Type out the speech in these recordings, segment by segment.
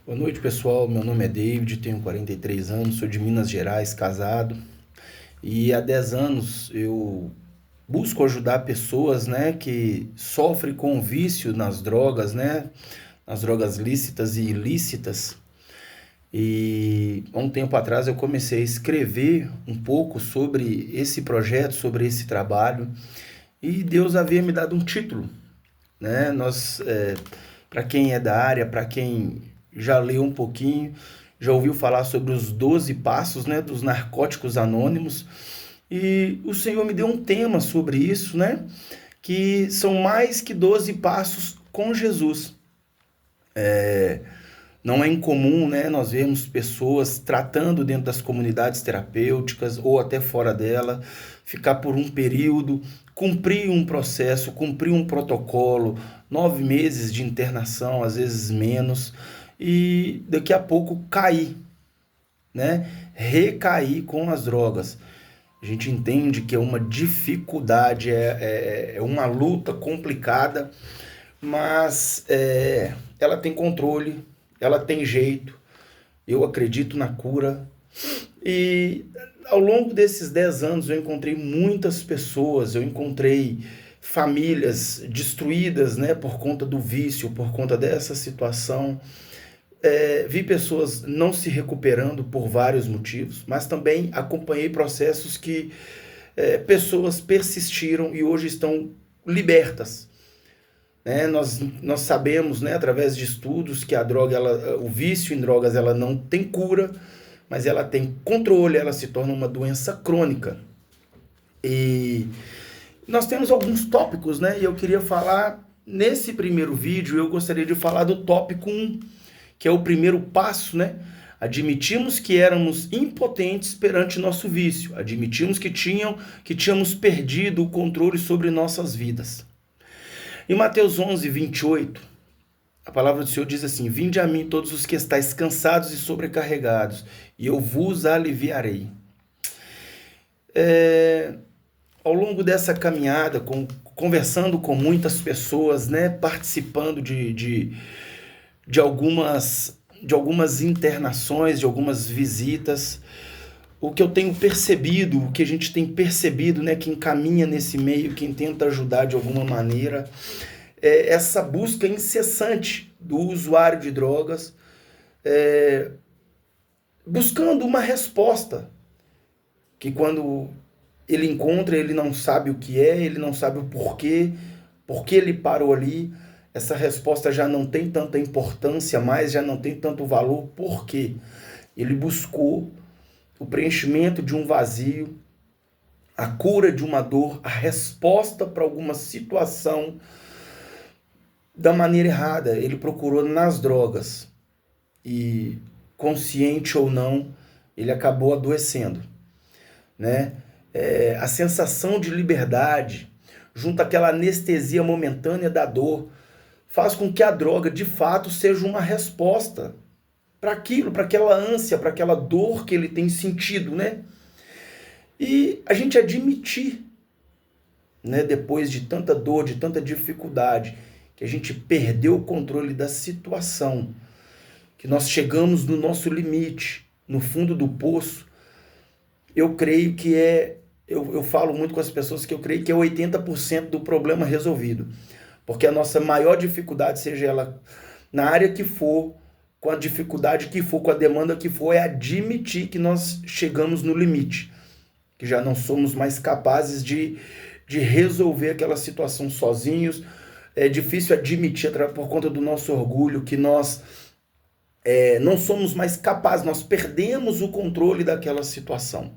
Boa noite, pessoal. Meu nome é David, tenho 43 anos, sou de Minas Gerais, casado. E há 10 anos eu busco ajudar pessoas, né, que sofrem com vício nas drogas, né, nas drogas lícitas e ilícitas. E há um tempo atrás eu comecei a escrever um pouco sobre esse projeto, sobre esse trabalho. E Deus havia me dado um título, né? Para quem é da área, para quem já leu um pouquinho, já ouviu falar sobre os 12 passos, né, dos narcóticos anônimos. E o Senhor me deu um tema sobre isso, né? Que são mais que 12 passos com Jesus. Não é incomum, né, nós vemos pessoas tratando dentro das comunidades terapêuticas ou até fora dela, ficar por um período, cumprir um processo, cumprir um protocolo, 9 meses de internação, às vezes menos, e daqui a pouco cair, né? Recair com as drogas. A gente entende que é uma dificuldade, é uma luta complicada, mas ela tem controle, ela tem jeito. Eu acredito na cura. E ao longo desses 10 anos eu encontrei muitas pessoas, eu encontrei famílias destruídas, né, por conta do vício, por conta dessa situação. Vi pessoas não se recuperando por vários motivos, mas também acompanhei processos que pessoas persistiram e hoje estão libertas. Nós sabemos, né, através de estudos, que a droga, o vício em drogas, ela não tem cura, mas ela tem controle, ela se torna uma doença crônica. E nós temos alguns tópicos, né? E eu queria falar, nesse primeiro vídeo, eu gostaria de falar do tópico 1, que é o primeiro passo, né? Admitimos que éramos impotentes perante nosso vício. Admitimos que tínhamos perdido o controle sobre nossas vidas. Em Mateus 11, 28, a palavra do Senhor diz assim: Vinde a mim todos os que estáis cansados e sobrecarregados, e eu vos aliviarei. Ao longo dessa caminhada, conversando com muitas pessoas, né, participando de algumas internações, de algumas visitas, o que eu tenho percebido, o que a gente tem percebido, né, quem caminha nesse meio, quem tenta ajudar de alguma maneira, é essa busca incessante do usuário de drogas, buscando uma resposta, que quando ele encontra, ele não sabe o que é, ele não sabe o porquê, porque ele parou ali, essa resposta já não tem tanta importância mais, já não tem tanto valor, porque ele buscou o preenchimento de um vazio, a cura de uma dor, a resposta para alguma situação da maneira errada. Ele procurou nas drogas e, consciente ou não, ele acabou adoecendo, né? A sensação de liberdade, junto àquela anestesia momentânea da dor, faz com que a droga, de fato, seja uma resposta para aquilo, para aquela ânsia, para aquela dor que ele tem sentido, né? E a gente admitir, né, depois de tanta dor, de tanta dificuldade, que a gente perdeu o controle da situação, que nós chegamos no nosso limite, no fundo do poço, eu creio que eu falo muito com as pessoas que eu creio que é 80% do problema resolvido. Porque a nossa maior dificuldade, seja ela na área que for, com a dificuldade que for, com a demanda que for, é admitir que nós chegamos no limite, que já não somos mais capazes de resolver aquela situação sozinhos. É difícil admitir, por conta do nosso orgulho, que nós não somos mais capazes, nós perdemos o controle daquela situação.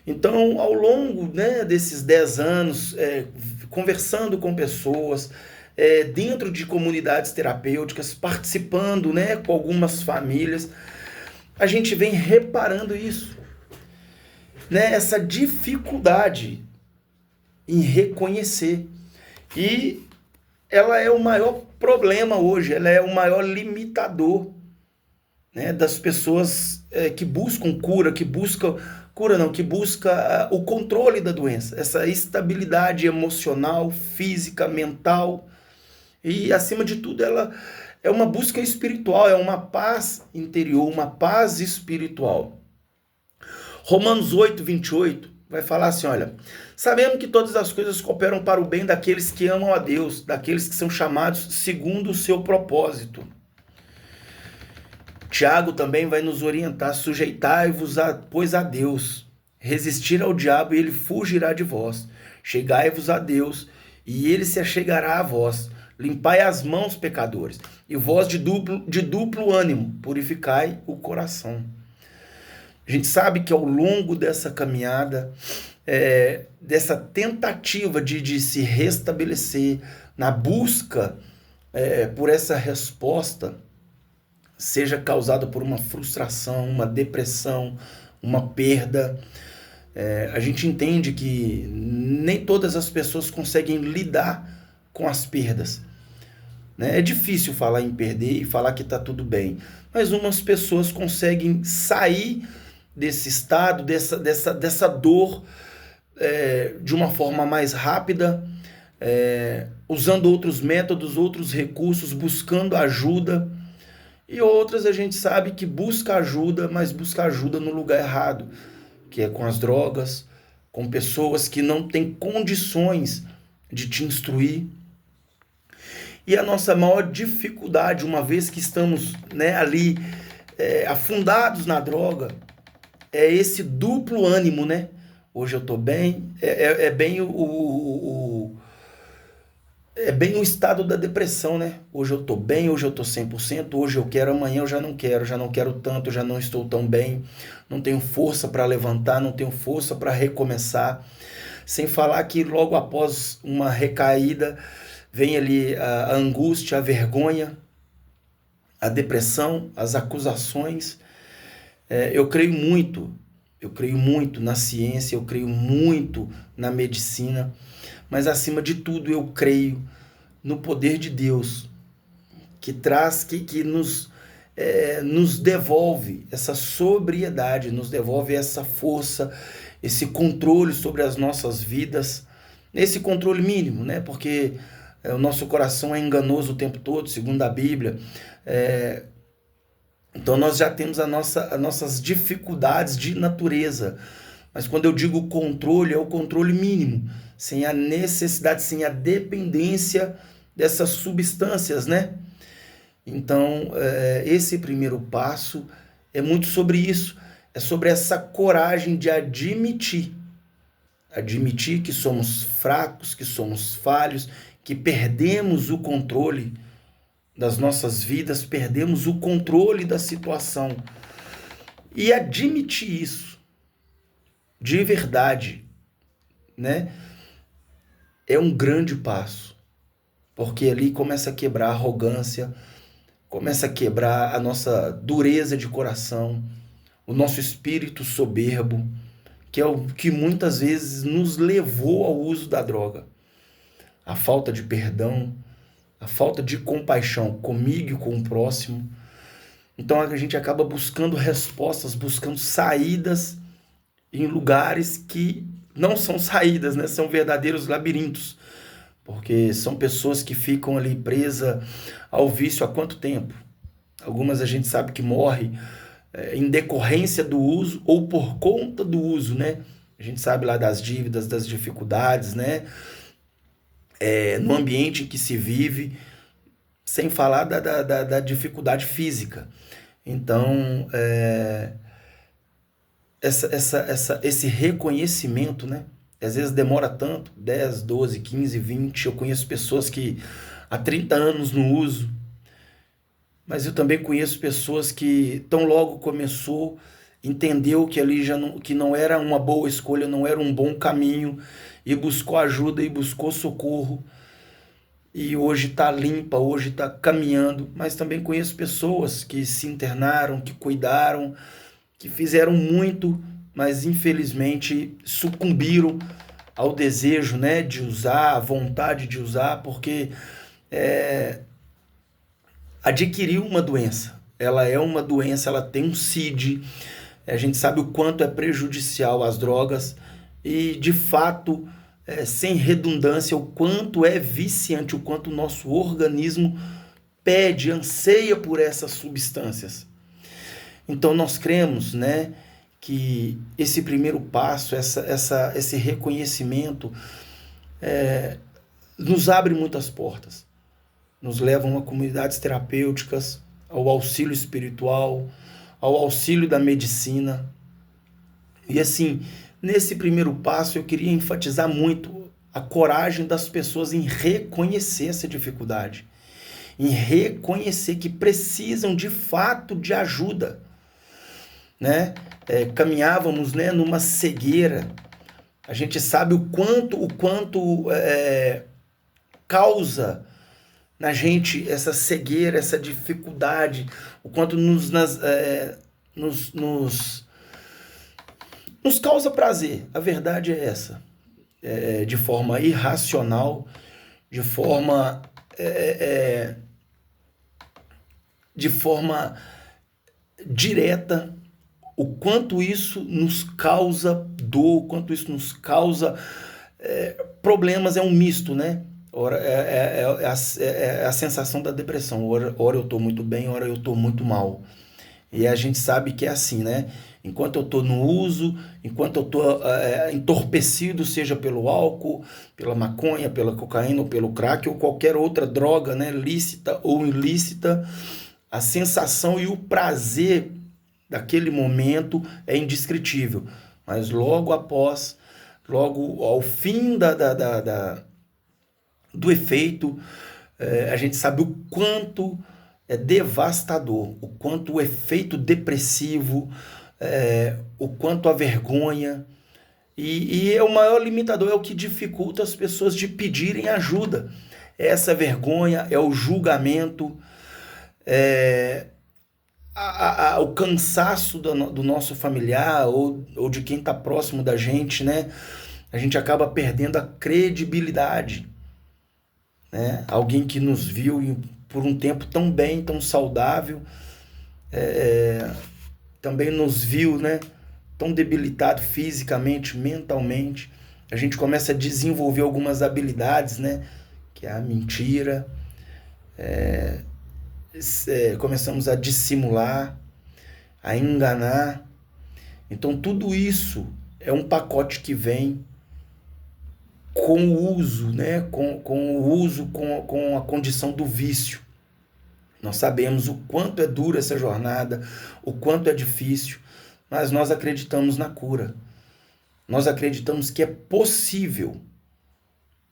Então, ao longo, né, desses 10 anos, conversando com pessoas, dentro de comunidades terapêuticas, participando, né, com algumas famílias, a gente vem reparando isso, né, essa dificuldade em reconhecer. E ela é o maior problema hoje, ela é o maior limitador, né, das pessoas que buscam cura, que busca o controle da doença, essa estabilidade emocional, física, mental. E, acima de tudo, ela é uma busca espiritual, é uma paz interior, uma paz espiritual. Romanos 8:28 vai falar assim, olha, sabendo que todas as coisas cooperam para o bem daqueles que amam a Deus, daqueles que são chamados segundo o seu propósito. Tiago também vai nos orientar, sujeitai-vos, pois, a Deus, resistir ao diabo e ele fugirá de vós. Chegai-vos a Deus e ele se achegará a vós. Limpai as mãos, pecadores, e vós de duplo ânimo, purificai o coração. A gente sabe que ao longo dessa caminhada, dessa tentativa de se restabelecer, na busca por essa resposta, seja causada por uma frustração, uma depressão, uma perda, a gente entende que nem todas as pessoas conseguem lidar com as perdas. Né? É difícil falar em perder e falar que está tudo bem, mas umas pessoas conseguem sair desse estado, dessa dor, de uma forma mais rápida, usando outros métodos, outros recursos, buscando ajuda. E outras a gente sabe que busca ajuda, mas busca ajuda no lugar errado, que é com as drogas, com pessoas que não têm condições de te instruir. E a nossa maior dificuldade, uma vez que estamos, né, ali afundados na droga, é esse duplo ânimo, né? Hoje eu tô bem, é bem é bem o estado da depressão, né? Hoje eu tô bem, hoje eu tô 100%, hoje eu quero, amanhã eu já não quero tanto, já não estou tão bem, não tenho força para levantar, não tenho força para recomeçar. Sem falar que logo após uma recaída, vem ali a angústia, a vergonha, a depressão, as acusações. Eu creio muito na ciência, eu creio muito na medicina, mas acima de tudo eu creio no poder de Deus, que traz, que nos devolve essa sobriedade, nos devolve essa força, esse controle sobre as nossas vidas, esse controle mínimo, né? Porque o nosso coração é enganoso o tempo todo, segundo a Bíblia. Então nós já temos as nossas dificuldades de natureza. Mas quando eu digo controle, é o controle mínimo, sem a necessidade, sem a dependência dessas substâncias, né? Então, esse primeiro passo é muito sobre isso, é sobre essa coragem de admitir que somos fracos, que somos falhos, que perdemos o controle das nossas vidas, perdemos o controle da situação. E admitir isso, de verdade, né? É um grande passo, porque ali começa a quebrar a arrogância, começa a quebrar a nossa dureza de coração, o nosso espírito soberbo, que é o que muitas vezes nos levou ao uso da droga. A falta de perdão, a falta de compaixão comigo e com o próximo. Então a gente acaba buscando respostas, buscando saídas em lugares que não são saídas, né? São verdadeiros labirintos, porque são pessoas que ficam ali presas ao vício há quanto tempo? Algumas a gente sabe que morrem em decorrência do uso ou por conta do uso, né? A gente sabe lá das dívidas, das dificuldades, né? No ambiente em que se vive, sem falar da dificuldade física. Então, esse reconhecimento, né? Às vezes demora tanto, 10, 12, 15, 20. Eu conheço pessoas que há 30 anos no uso, mas eu também conheço pessoas que tão logo começou, entendeu que ali que não era uma boa escolha, não era um bom caminho, e buscou ajuda e buscou socorro, e hoje está limpa, hoje está caminhando. Mas também conheço pessoas que se internaram, que cuidaram, que fizeram muito, mas infelizmente sucumbiram ao desejo, né, de usar, à vontade de usar, porque adquiriu uma doença. Ela é uma doença, ela tem um CID, a gente sabe o quanto é prejudicial as drogas, e de fato sem redundância, o quanto é viciante, o quanto o nosso organismo pede, anseia por essas substâncias. Então nós cremos, né, que esse primeiro passo, esse reconhecimento nos abre muitas portas, nos levam a comunidades terapêuticas, ao auxílio espiritual, ao auxílio da medicina. E assim, nesse primeiro passo eu queria enfatizar muito a coragem das pessoas em reconhecer essa dificuldade, em reconhecer que precisam de fato de ajuda, né? Caminhávamos, né, numa cegueira. A gente sabe o quanto causa na gente essa cegueira, essa dificuldade, o quanto nos causa prazer. A verdade é essa. De forma irracional, de forma direta, o quanto isso nos causa dor, o quanto isso nos causa problemas. É um misto, né? Ora, é a sensação da depressão. Ora eu estou muito bem, ora eu estou muito mal. E a gente sabe que é assim, né? Enquanto eu estou no uso, enquanto eu estou entorpecido, seja pelo álcool, pela maconha, pela cocaína, ou pelo crack, ou qualquer outra droga, né, lícita ou ilícita, a sensação e o prazer daquele momento é indescritível. Mas logo ao fim do efeito, a gente sabe o quanto é devastador, o quanto o efeito depressivo, o quanto a vergonha, e é o maior limitador, é o que dificulta as pessoas de pedirem ajuda. Essa vergonha, é o julgamento, o cansaço do nosso familiar ou de quem está próximo da gente, né? A gente acaba perdendo a credibilidade, né? Alguém que nos viu por um tempo tão bem, tão saudável, também nos viu, né, tão debilitado fisicamente, mentalmente. A gente começa a desenvolver algumas habilidades, né, que é a mentira, começamos a dissimular, a enganar. Então tudo isso é um pacote que vem com o uso, né, com a condição do vício. Nós sabemos o quanto é dura essa jornada, o quanto é difícil, mas nós acreditamos na cura. Nós acreditamos que é possível,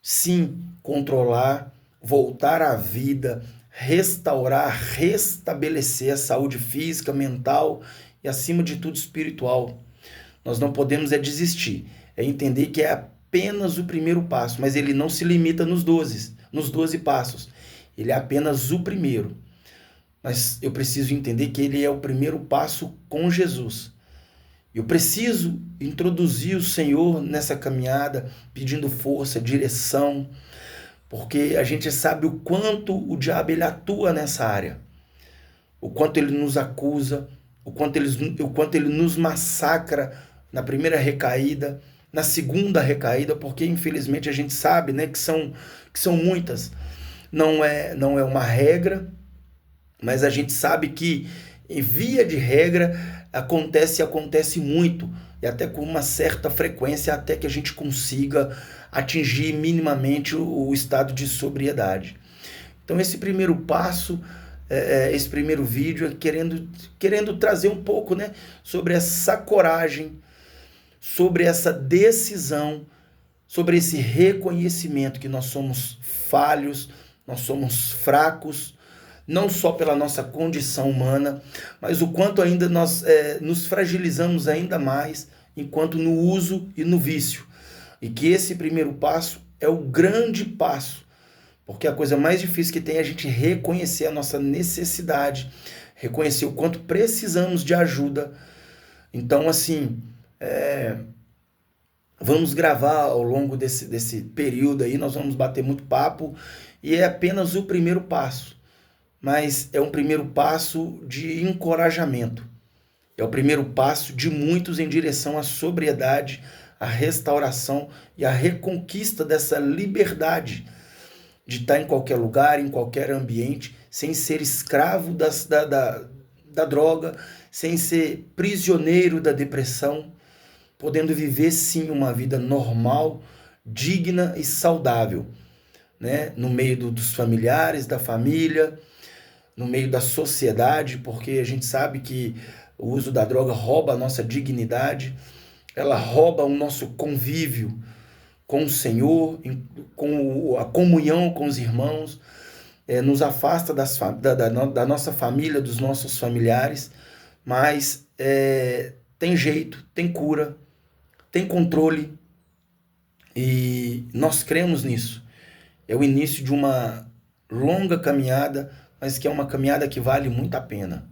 sim, controlar, voltar à vida, restaurar, restabelecer a saúde física, mental e, acima de tudo, espiritual. Nós não podemos desistir, entender que é apenas o primeiro passo, mas ele não se limita nos 12 passos. Ele é apenas o primeiro. Mas eu preciso entender que ele é o primeiro passo com Jesus. Eu preciso introduzir o Senhor nessa caminhada, pedindo força, direção, porque a gente sabe o quanto o diabo ele atua nessa área, o quanto ele nos acusa, o quanto ele nos massacra na primeira recaída, na segunda recaída, porque infelizmente a gente sabe, né, que são muitas. Não é uma regra, mas a gente sabe que, em via de regra, acontece muito, e até com uma certa frequência, até que a gente consiga atingir minimamente o estado de sobriedade. Então esse primeiro passo, esse primeiro vídeo é querendo trazer um pouco, né, sobre essa coragem, sobre essa decisão, sobre esse reconhecimento que nós somos falhos, nós somos fracos, não só pela nossa condição humana, mas o quanto ainda nós nos fragilizamos ainda mais enquanto no uso e no vício. E que esse primeiro passo é o grande passo, porque a coisa mais difícil que tem é a gente reconhecer a nossa necessidade, reconhecer o quanto precisamos de ajuda. Então, assim, vamos gravar ao longo desse período aí, nós vamos bater muito papo, e é apenas o primeiro passo. Mas é um primeiro passo de encorajamento. É o primeiro passo de muitos em direção à sobriedade, a restauração e a reconquista dessa liberdade de estar em qualquer lugar, em qualquer ambiente, sem ser escravo da droga, sem ser prisioneiro da depressão, podendo viver sim uma vida normal, digna e saudável, né? No meio dos familiares, da família, no meio da sociedade, porque a gente sabe que o uso da droga rouba a nossa dignidade, ela rouba o nosso convívio com o Senhor, com a comunhão com os irmãos, nos afasta da nossa família, dos nossos familiares, mas tem jeito, tem cura, tem controle e nós cremos nisso. É o início de uma longa caminhada, mas que é uma caminhada que vale muito a pena.